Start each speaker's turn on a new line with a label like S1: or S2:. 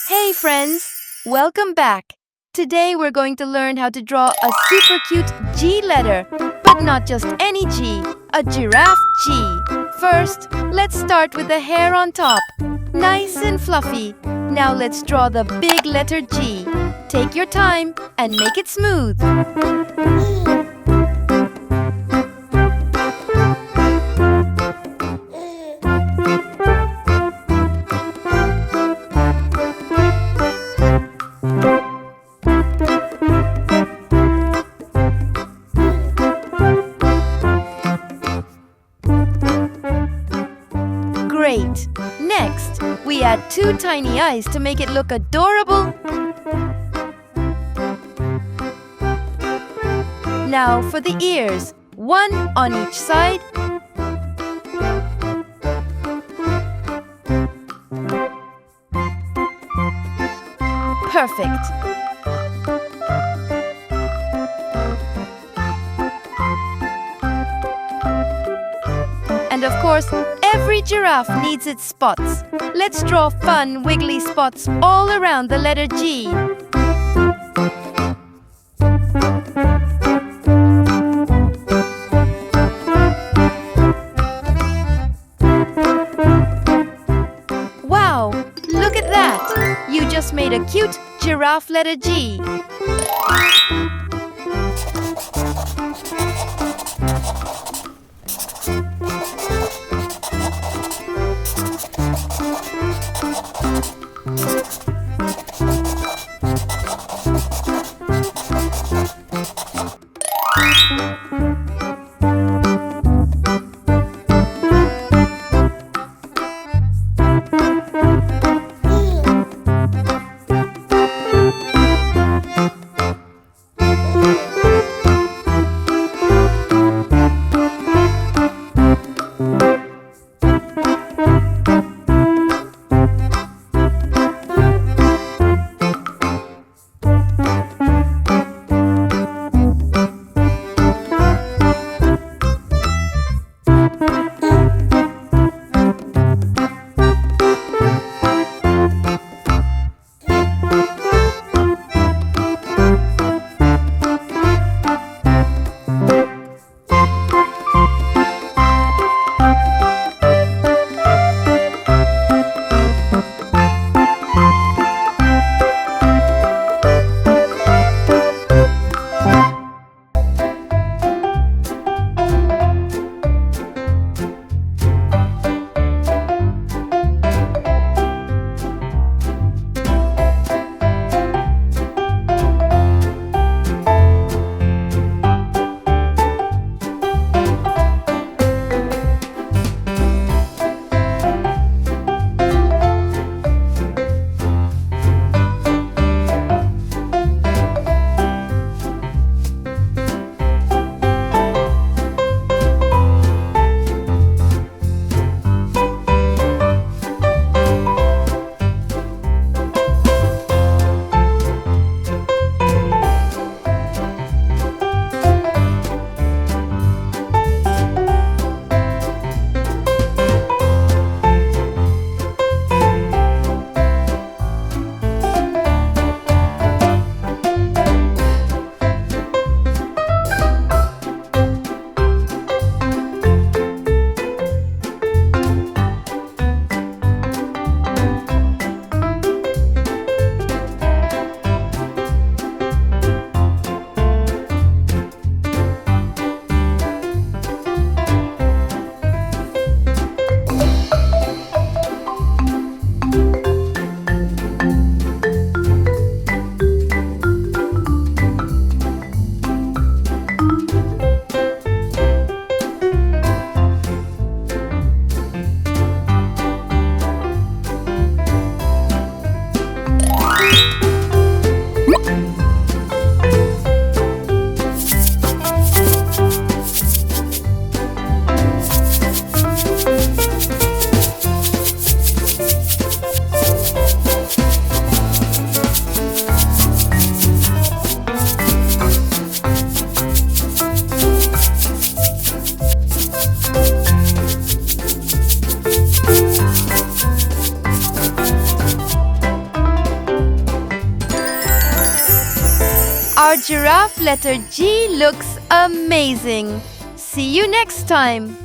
S1: Hey friends, welcome back. Today we're going to learn how to draw a super cute G letter, but not just any G, a giraffe G. First, let's start with the hair on top. Nice and fluffy. Now let's draw the big letter G. Take your time and make it smooth. Great! Next, we add two tiny eyes to make it look adorable. Now for the ears, one on each side. Perfect! And of course, every giraffe needs its spots. Let's draw fun, wiggly spots all around the letter G. Wow! Look at that! You just made a cute giraffe letter G. Our giraffe letter G looks amazing. See you next time.